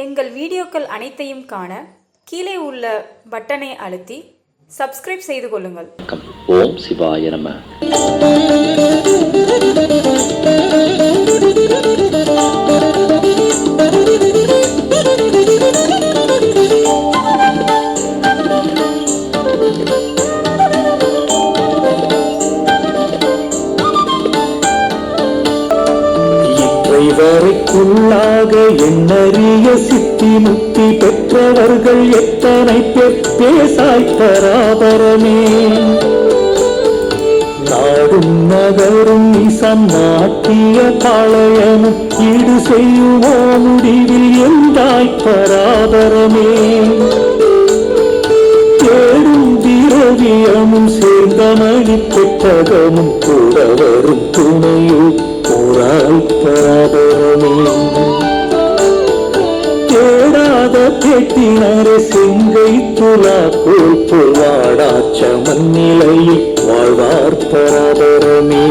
எங்கள் வீடியோக்கள் அனைத்தையும் காண கீழே உள்ள பட்டனை அழுத்தி சப்ஸ்கிரைப் செய்து கொள்ளுங்கள். ஓம் சிவாய நம. வரைக்குள்ளாக எண்ணறிய சித்தி முக்தி பெற்றவர்கள் எத்தனை பேர் பேசாய் பராபரமே. நாடும் நகரும் இசம் நாட்டிய பாளையமும் ஈடு செய்யுமோ முடிவில் எந்தாய் பராபரமே. தேடும் திரவியமும் சேர்ந்த மணி பெற்றகமும் கூட வரும் துணையும் பராபரமே. தேடாத பேட்டினரே செங்கை துலா போல் வாடாச்ச மண்ணிலையில் வாழ்வார் பராபரமே.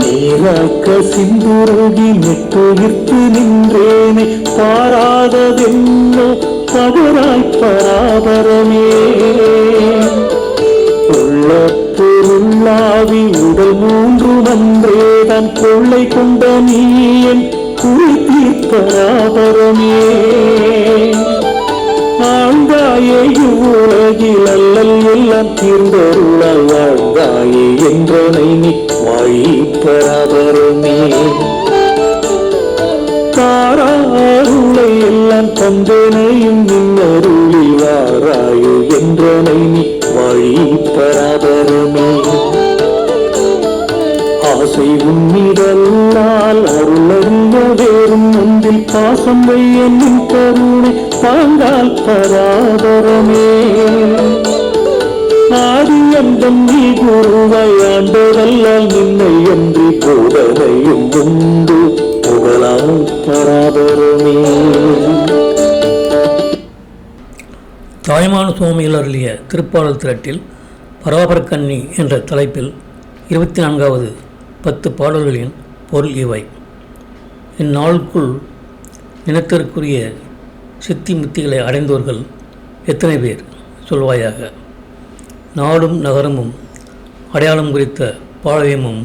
நீராக்க சிந்துருகி நெட்டுயிர்த்து நின்றேனே பாராததென்னோ பகராய் பராபரமே. உள்ளாவி உடல் மூன்று நன்றேதான் கொள்ளை கொண்ட நீயன் குறித்தி பராபரமே. ஆழ்ந்தாயே இவ்வுலகில் அல்லல் எல்லாம் தீர்ந்தருளால் வாழ்ந்தாயே என்றனை நீ வாழி பராபரமே. தாராருளை எல்லாம் தந்தனையும் நின்னருளி வாராயோ என்றனை நீ வாழி பராபரமே. ஆசை உன்னிடல்லால் அருளறிய வேறும் ஒன்றில் பாசம் வையனின் கருணை பாங்கால் பராபரமே. ஆதி அந்தம் நீ குருவாய் ஆண்டதல்லால் நின்னை என்று போதனையும் உண்டு புகழால் பராபரமே. தாய்மான சுவாமிகள் அருளிய திருப்பாடல் திரட்டில் பராபரக்கண்ணி என்ற தலைப்பில் 24வது 10 பாடல்களின் பொருள் இவை. இந்நாளுக்குள் இனத்திற்குரிய சித்தி முத்திகளை அடைந்தோர்கள் எத்தனை பேர் சொல்வாயாக. நாடும் நகரமும் அடையாளம் குறித்த பாளையமும்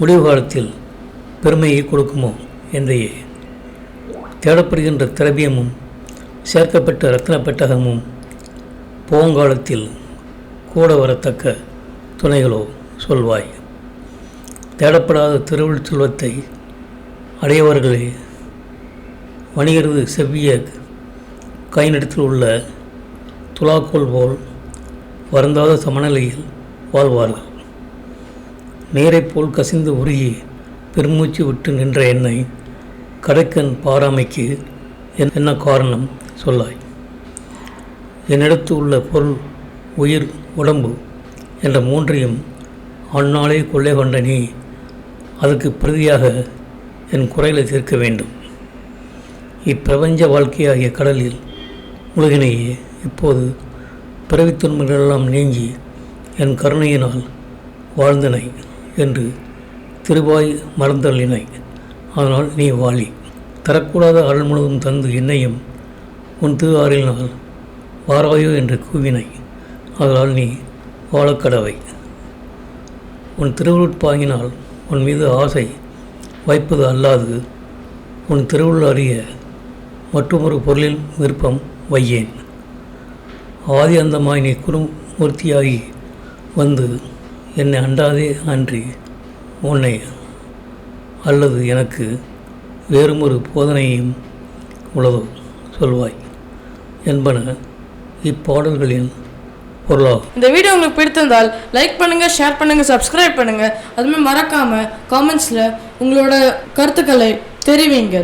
முடிவு காலத்தில் பெருமையை கொடுக்குமோ என்றையே. தேடப்படுகின்ற திரவியமும் சேர்க்கப்பட்ட இரத்தின பெட்டகமும் போங்காலத்தில் கூட வரத்தக்க துணைகளோ சொல்வாய். தேடப்படாத திருவுள் செல்வத்தை அடையவர்களே வணிகரது செவ்விய கைநடத்தில் உள்ள துலாக்கோல் போல் வருந்தாத சமநிலையில் வாழ்வார்கள். நீரைப் போல் கசிந்து உருகி பெருமூச்சு விட்டு நின்ற என்னை கடைக்கண் பாராமைக்கு என்ன காரணம் சொல்லாய். என்னிடத்து உள்ள பொருள் உயிர் உடம்பு என்ற மூன்றையும் அந்நாளே கொள்ளை கொண்ட நீ அதுக்கு பிரதியாக என் குறைகளை தீர்க்க வேண்டும். இப்பிரபஞ்ச வாழ்க்கையாகிய கடலில் முழுகினையே இப்போது பிறவித் துன்பங்களெல்லாம் நீங்கி என் கருணையினால் வாழ்ந்தனை என்று திருவாய் மறந்தள்ளினை. அதனால் நீ வாழி. தரக்கூடாத அருள் முழுவதும் தந்து என்னையும் உன் திரு ஆறினால் வாராயோ என்று கூவினை. அதனால் நீ வாழக்கடவை. உன் திருவுருட்பாங்கினால் உன் மீது ஆசை வைப்பது அல்லாது உன் திருவுள் அறிய மற்றொரு பொருளில் விருப்பம் வையேன். ஆதி அந்தமாய் நீ குருமூர்த்தியாகி வந்து என்னை அண்டாதே அன்றி உன்னை அல்லது எனக்கு வேறுமொரு போதனையும் உள்ளதோ சொல்வாய் என்பன இப்பாடல்களின் பொருளாகும். இந்த வீடியோ உங்களுக்கு பிடித்திருந்தால் லைக் பண்ணுங்க, ஷேர் பண்ணுங்க, சப்ஸ்கிரைப் பண்ணுங்க. அதுமாதிரி மறக்காம காமெண்ட்ஸ்ல உங்களோட கருத்துக்களை தெரிவிங்க.